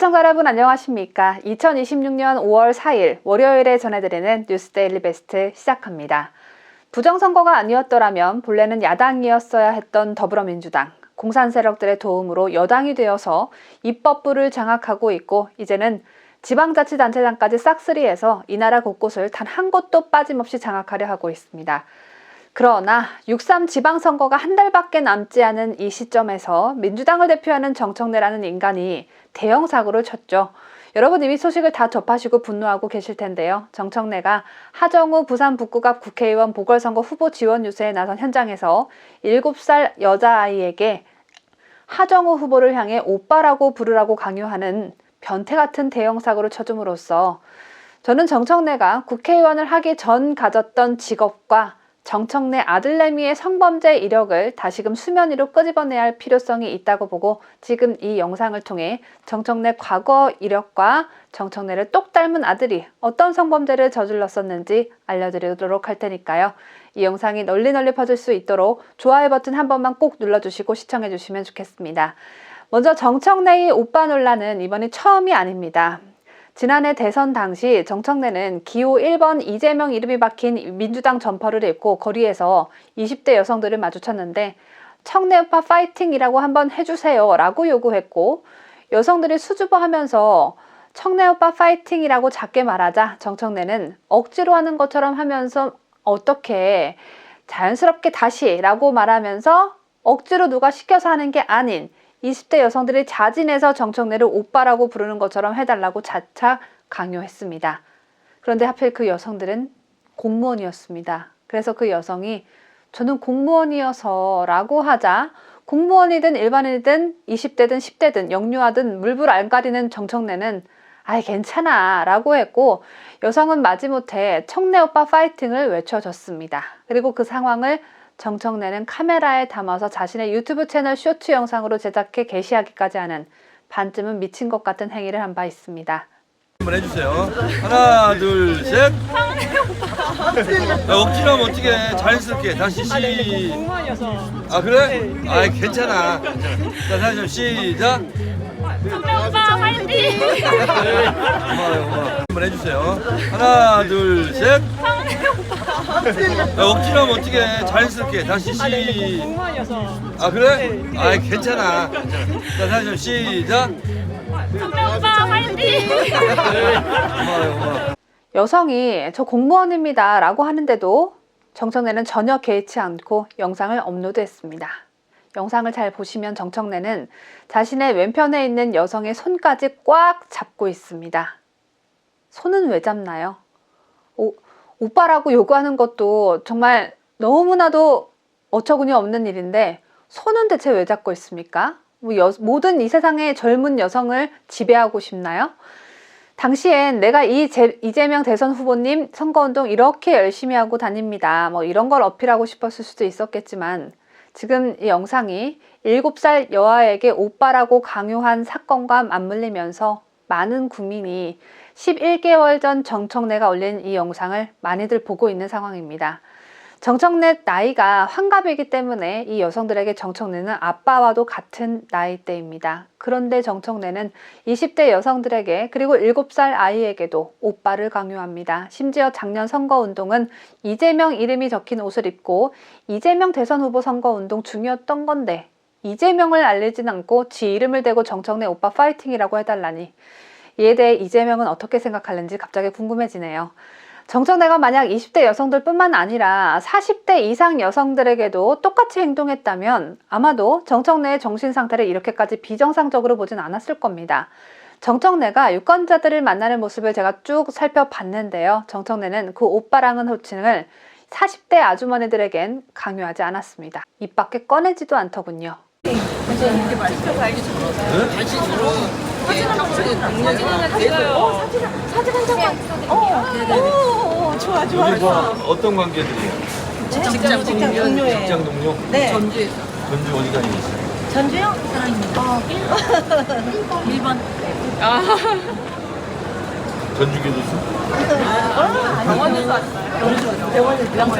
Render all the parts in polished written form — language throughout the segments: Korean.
시청자 여러분 안녕하십니까? 2026년 5월 4일 월요일에 전해드리는 뉴스 데일리 베스트 시작합니다. 부정선거가 아니었더라면 본래는 야당이었어야 했던 더불어민주당, 공산 세력들의 도움으로 여당이 되어서 입법부를 장악하고 있고 이제는 지방자치단체장까지 싹쓸이해서 이 나라 곳곳을 단 한 곳도 빠짐없이 장악하려 하고 있습니다. 그러나 6.3 지방선거가 한 달밖에 남지 않은 이 시점에서 민주당을 대표하는 정청래라는 인간이 대형 사고를 쳤죠. 여러분 이미 소식을 다 접하시고 분노하고 계실 텐데요. 정청래가 하정우 부산 북구갑 국회의원 보궐선거 후보 지원 유세에 나선 현장에서 7살 여자아이에게 하정우 후보를 향해 오빠라고 부르라고 강요하는 변태 같은 대형 사고를 쳐줌으로써 저는 정청래가 국회의원을 하기 전 가졌던 직업과 정청래 아들내미의 성범죄 이력을 다시금 수면 위로 끄집어내야 할 필요성이 있다고 보고 지금 이 영상을 통해 정청래 과거 이력과 정청래를 똑 닮은 아들이 어떤 성범죄를 저질렀었는지 알려드리도록 할 테니까요. 이 영상이 널리 퍼질 수 있도록 좋아요 버튼 한 번만 꼭 눌러주시고 시청해주시면 좋겠습니다. 먼저 정청래의 오빠 논란은 이번이 처음이 아닙니다. 지난해 대선 당시 정청래는 기호 1번 이재명 이름이 박힌 민주당 점퍼를 입고 거리에서 20대 여성들을 마주쳤는데 청래 오빠 파이팅이라고 한번 해주세요 라고 요구했고 여성들이 수줍어하면서 청래 오빠 파이팅이라고 작게 말하자 정청래는 억지로 하는 것처럼 하면서 어떻게 자연스럽게 다시 라고 말하면서 억지로 누가 시켜서 하는 게 아닌 20대 여성들이 자진해서 정청래를 오빠라고 부르는 것처럼 해달라고 자차 강요했습니다. 그런데 하필 그 여성들은 공무원이었습니다. 그래서 그 여성이 저는 공무원이어서 라고 하자 공무원이든 일반인이든 20대든 10대든 영유아든 물불 안 가리는 정청래는 아이 괜찮아 라고 했고 여성은 마지못해 청래 오빠 파이팅을 외쳐줬습니다. 그리고 그 상황을 정청래는 카메라에 담아서 자신의 유튜브 채널 쇼츠 영상으로 제작해 게시하기까지 하는 반쯤은 미친 것 같은 행위를 한 바 있습니다. 한번 해주세요. 하나, 둘, 셋. 억지로 하면 어떻게 자연스럽게 다시 공무원이어서. 아 그래? 아 괜찮아. 자 다시 시작. 오빠 화이팅! 고마워요. 한번 해주세요. 하나, 둘, 셋. 억지로 하면 어떻게 자연스럽게 다시 공무원이어서. 아 그래? 아 괜찮아. 자 다시 시작. 오빠 화이팅! 고마워요. 여성이 저 공무원입니다 라고 하는데도 정청래는 전혀 개의치 않고 영상을 업로드했습니다. 영상을 잘 보시면 정청래는 자신의 왼편에 있는 여성의 손까지 꽉 잡고 있습니다. 손은 왜 잡나요? 오빠라고 요구하는 것도 정말 너무나도 어처구니 없는 일인데 손은 대체 왜 잡고 있습니까? 모든 이 세상의 젊은 여성을 지배하고 싶나요? 당시엔 내가 이재명 대선 후보님 선거운동 이렇게 열심히 하고 다닙니다. 이런 걸 어필하고 싶었을 수도 있었겠지만 지금 이 영상이 7살 여아에게 오빠라고 강요한 사건과 맞물리면서 많은 국민이 11개월 전 정청래가 올린 이 영상을 많이들 보고 있는 상황입니다. 정청래 나이가 환갑이기 때문에 이 여성들에게 정청래는 아빠와도 같은 나이대입니다. 그런데 정청래는 20대 여성들에게 그리고 7살 아이에게도 오빠를 강요합니다. 심지어 작년 선거운동은 이재명 이름이 적힌 옷을 입고 이재명 대선 후보 선거운동 중이었던 건데 이재명을 알리진 않고 지 이름을 대고 정청래 오빠 파이팅이라고 해달라니 이에 대해 이재명은 어떻게 생각하는지 갑자기 궁금해지네요. 정청래가 만약 20대 여성들 뿐만 아니라 40대 이상 여성들에게도 똑같이 행동했다면 아마도 정청래의 정신 상태를 이렇게까지 비정상적으로 보진 않았을 겁니다. 정청래가 유권자들을 만나는 모습을 제가 쭉 살펴봤는데요. 정청래는 그 오빠랑은 호칭을 40대 아주머니들에겐 강요하지 않았습니다. 입 밖에 꺼내지도 않더군요. 사진 한 장만. 좋아. 여기 어떤 관계들이에요? 직장 동료예요. 직장 동료? 네. 전주 어디 다니셨어요? 전주요? 사랑입니다. 1번. 전주 교도소? 병원에서 왔어요. 병원에서 요양병.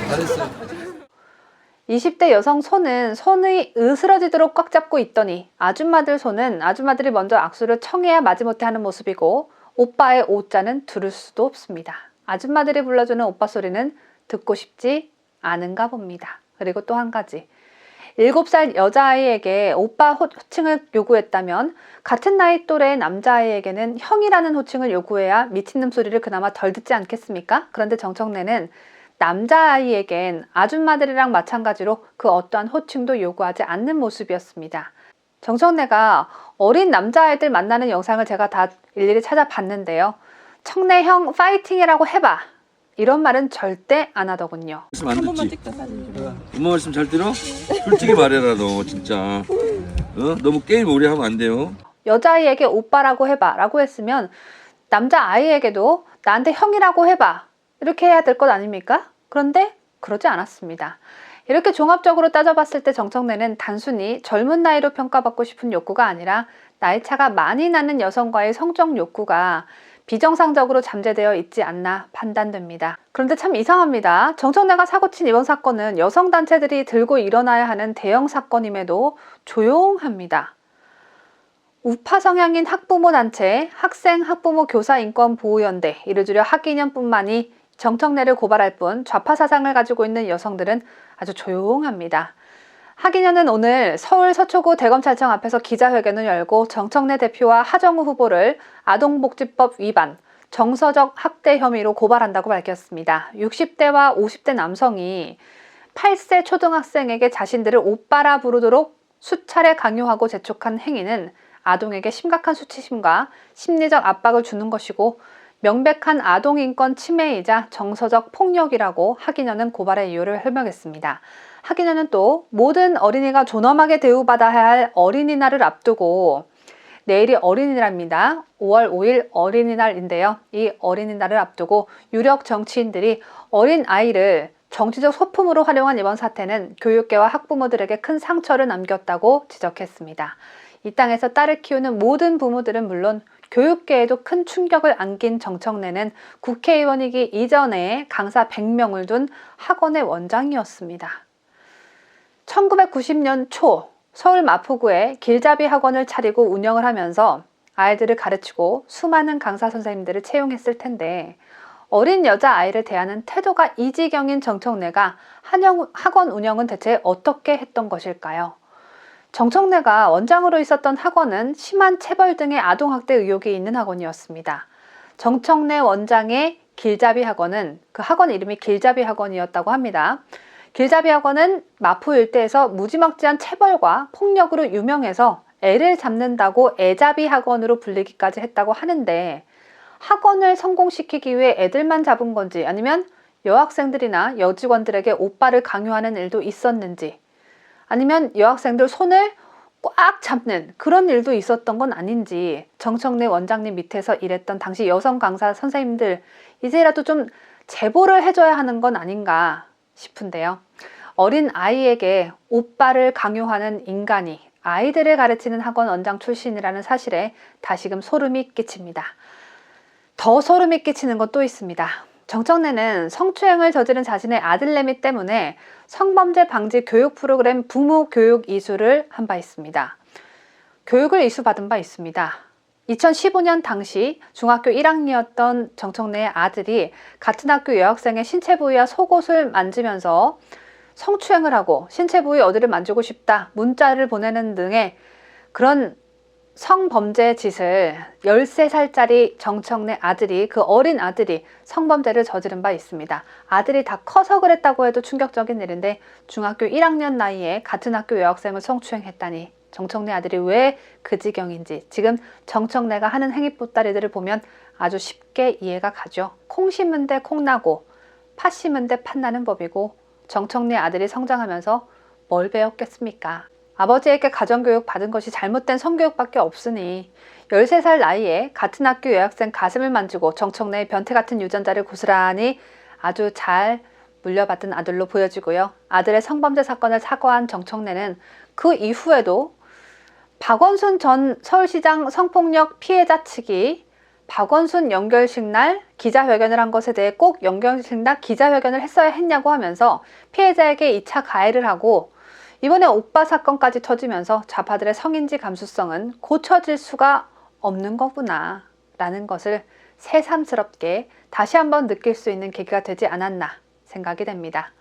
잘했어요. 20대 여성 손은 손이 으스러지도록 꽉 잡고 있더니 아줌마들 손은 아줌마들이 먼저 악수를 청해야 마지못해 하는 모습이고 오빠의 오자는 두를 수도 없습니다. 아줌마들이 불러주는 오빠 소리는 듣고 싶지 않은가 봅니다. 그리고 또 한 가지. 7살 여자아이에게 오빠 호칭을 요구했다면 같은 나이 또래의 남자아이에게는 형이라는 호칭을 요구해야 미친놈 소리를 그나마 덜 듣지 않겠습니까? 그런데 정청래는 남자아이에겐 아줌마들이랑 마찬가지로 그 어떠한 호칭도 요구하지 않는 모습이었습니다. 정청래가 어린 남자아이들 만나는 영상을 제가 다 일일이 찾아봤는데요. 청래 형 파이팅이라고 해봐. 이런 말은 절대 안 하더군요. 말씀 안 듣지? 엄마 말씀 잘 들어? 솔직히 말해라 너 진짜. 너무 게임 오래 하면 안 돼요. 여자아이에게 오빠라고 해봐 라고 했으면 남자아이에게도 나한테 형이라고 해봐 이렇게 해야 될 것 아닙니까? 그런데 그러지 않았습니다. 이렇게 종합적으로 따져봤을 때 정청래는 단순히 젊은 나이로 평가받고 싶은 욕구가 아니라 나이차가 많이 나는 여성과의 성적 욕구가 비정상적으로 잠재되어 있지 않나 판단됩니다. 그런데 참 이상합니다. 정청래가 사고친 이번 사건은 여성단체들이 들고 일어나야 하는 대형 사건임에도 조용합니다. 우파 성향인 학부모 단체, 학생, 학부모, 교사 인권 보호연대, 이를 줄여 학인연뿐만이 정청래를 고발할 뿐 좌파 사상을 가지고 있는 여성들은 아주 조용합니다. 학인연은 오늘 서울 서초구 대검찰청 앞에서 기자회견을 열고 정청래 대표와 하정우 후보를 아동복지법 위반, 정서적 학대 혐의로 고발한다고 밝혔습니다. 60대와 50대 남성이 8세 초등학생에게 자신들을 오빠라 부르도록 수차례 강요하고 재촉한 행위는 아동에게 심각한 수치심과 심리적 압박을 주는 것이고 명백한 아동인권 침해이자 정서적 폭력이라고 학인연은 고발의 이유를 설명했습니다. 학인연은 또 모든 어린이가 존엄하게 대우받아야 할 어린이날을 앞두고 내일이 어린이날입니다. 5월 5일 어린이날인데요. 이 어린이날을 앞두고 유력 정치인들이 어린 아이를 정치적 소품으로 활용한 이번 사태는 교육계와 학부모들에게 큰 상처를 남겼다고 지적했습니다. 이 땅에서 딸을 키우는 모든 부모들은 물론 교육계에도 큰 충격을 안긴 정청래는 국회의원이기 이전에 강사 100명을 둔 학원의 원장이었습니다. 1990년 초 서울 마포구에 길잡이 학원을 차리고 운영을 하면서 아이들을 가르치고 수많은 강사 선생님들을 채용했을 텐데 어린 여자아이를 대하는 태도가 이 지경인 정청래가 학원 운영은 대체 어떻게 했던 것일까요? 정청래가 원장으로 있었던 학원은 심한 체벌 등의 아동학대 의혹이 있는 학원이었습니다. 정청래 원장의 길잡이 학원은 그 학원 이름이 길잡이 학원이었다고 합니다. 길잡이 학원은 마포 일대에서 무지막지한 체벌과 폭력으로 유명해서 애를 잡는다고 애잡이 학원으로 불리기까지 했다고 하는데 학원을 성공시키기 위해 애들만 잡은 건지 아니면 여학생들이나 여직원들에게 오빠를 강요하는 일도 있었는지 아니면 여학생들 손을 꽉 잡는 그런 일도 있었던 건 아닌지 정청래 원장님 밑에서 일했던 당시 여성 강사 선생님들 이제라도 좀 제보를 해줘야 하는 건 아닌가 싶은데요. 어린 아이에게 오빠를 강요하는 인간이 아이들을 가르치는 학원 원장 출신이라는 사실에 다시금 소름이 끼칩니다. 더 소름이 끼치는 건 또 있습니다. 정청래는 성추행을 저지른 자신의 아들내미 때문에 성범죄 방지 교육 프로그램 부모 교육 이수를 한 바 있습니다. 교육을 이수받은 바 있습니다. 2015년 당시 중학교 1학년이었던 정청래의 아들이 같은 학교 여학생의 신체 부위와 속옷을 만지면서 성추행을 하고 신체 부위 어디를 만지고 싶다 문자를 보내는 등의 그런 성범죄 짓을 13살짜리 정청래 아들이 그 어린 아들이 성범죄를 저지른 바 있습니다. 아들이 다 커서 그랬다고 해도 충격적인 일인데 중학교 1학년 나이에 같은 학교 여학생을 성추행했다니 정청래 아들이 왜 그 지경인지 지금 정청래가 하는 행위 보따리들을 보면 아주 쉽게 이해가 가죠. 콩 심은 데 콩 나고 팥 심은 데 팥 나는 법이고 정청래 아들이 성장하면서 뭘 배웠겠습니까? 아버지에게 가정교육 받은 것이 잘못된 성교육밖에 없으니 13살 나이에 같은 학교 여학생 가슴을 만지고 정청래의 변태 같은 유전자를 고스란히 아주 잘 물려받은 아들로 보여지고요. 아들의 성범죄 사건을 사과한 정청래는 그 이후에도 박원순 전 서울시장 성폭력 피해자 측이 박원순 연결식 날 기자회견을 한 것에 대해 꼭 연결식 날 기자회견을 했어야 했냐고 하면서 피해자에게 2차 가해를 하고 이번에 오빠 사건까지 터지면서 좌파들의 성인지 감수성은 고쳐질 수가 없는 거구나 라는 것을 새삼스럽게 다시 한번 느낄 수 있는 계기가 되지 않았나 생각이 됩니다.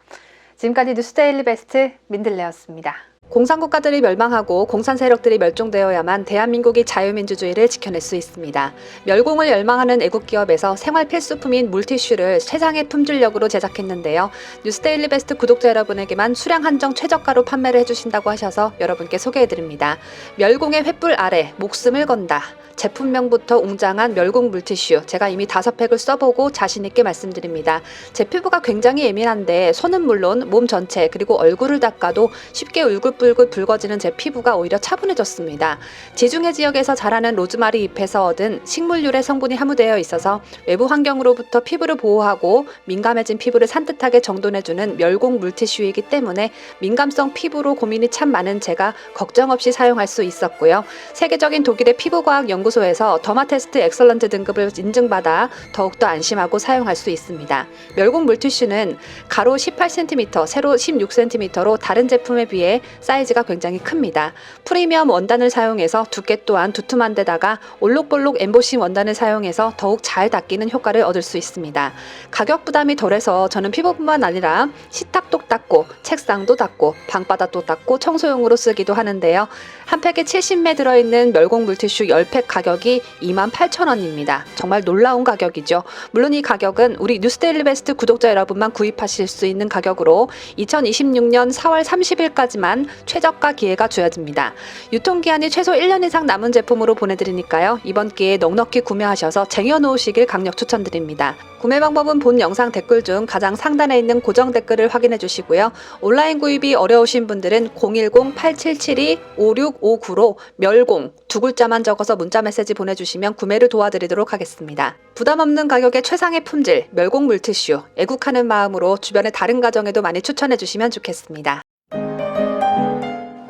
지금까지 뉴스데일리 베스트 민들레였습니다. 공산국가들이 멸망하고 공산 세력들이 멸종되어야만 대한민국이 자유민주주의를 지켜낼 수 있습니다. 멸공을 열망하는 애국기업에서 생활 필수품인 물티슈를 최상의 품질력으로 제작했는데요. 뉴스데일리 베스트 구독자 여러분에게만 수량 한정 최저가로 판매를 해주신다고 하셔서 여러분께 소개해드립니다. 멸공의 횃불 아래 목숨을 건다. 제품명부터 웅장한 멸공 물티슈, 제가 이미 5팩을 써보고 자신있게 말씀드립니다. 제 피부가 굉장히 예민한데 손은 물론 몸 전체 그리고 얼굴을 닦아도 쉽게 울긋불긋 붉어지는 제 피부가 오히려 차분해졌습니다. 지중해 지역에서 자라는 로즈마리 잎에서 얻은 식물유래 성분이 함유되어 있어서 외부 환경으로부터 피부를 보호하고 민감해진 피부를 산뜻하게 정돈해주는 멸공 물티슈이기 때문에 민감성 피부로 고민이 참 많은 제가 걱정 없이 사용할 수 있었고요. 세계적인 독일의 피부과학 연구소에서 더마테스트 엑설런트 등급을 인증받아 더욱더 안심하고 사용할 수 있습니다. 멸공 물티슈는 가로 18cm, 세로 16cm로 다른 제품에 비해 사이즈가 굉장히 큽니다. 프리미엄 원단을 사용해서 두께 또한 두툼한 데다가 올록볼록 엠보싱 원단을 사용해서 더욱 잘 닦이는 효과를 얻을 수 있습니다. 가격 부담이 덜해서 저는 피부뿐만 아니라 식탁도 닦고 책상도 닦고 방바닥도 닦고 청소용으로 쓰기도 하는데요. 한 팩에 70매 들어있는 멸공 물티슈 10팩 가격이 28,000원입니다. 정말 놀라운 가격이죠. 물론 이 가격은 우리 뉴스데일리 베스트 구독자 여러분만 구입하실 수 있는 가격으로 2026년 4월 30일까지만 최저가 기회가 주어집니다. 유통기한이 최소 1년 이상 남은 제품으로 보내드리니까요. 이번 기회에 넉넉히 구매하셔서 쟁여놓으시길 강력 추천드립니다. 구매 방법은 본 영상 댓글 중 가장 상단에 있는 고정 댓글을 확인해 주시고요. 온라인 구입이 어려우신 분들은 010-8772-5659로 멸공 두 글자만 적어서 문자 메시지 보내주시면 구매를 도와드리도록 하겠습니다. 부담 없는 가격에 최상의 품질, 멸공 물티슈, 애국하는 마음으로 주변의 다른 가정에도 많이 추천해 주시면 좋겠습니다.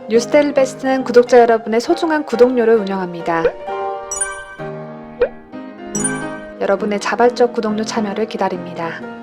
뉴스데일리 베스트는 구독자 여러분의 소중한 구독료를 운영합니다. 여러분의 자발적 구독료 참여를 기다립니다.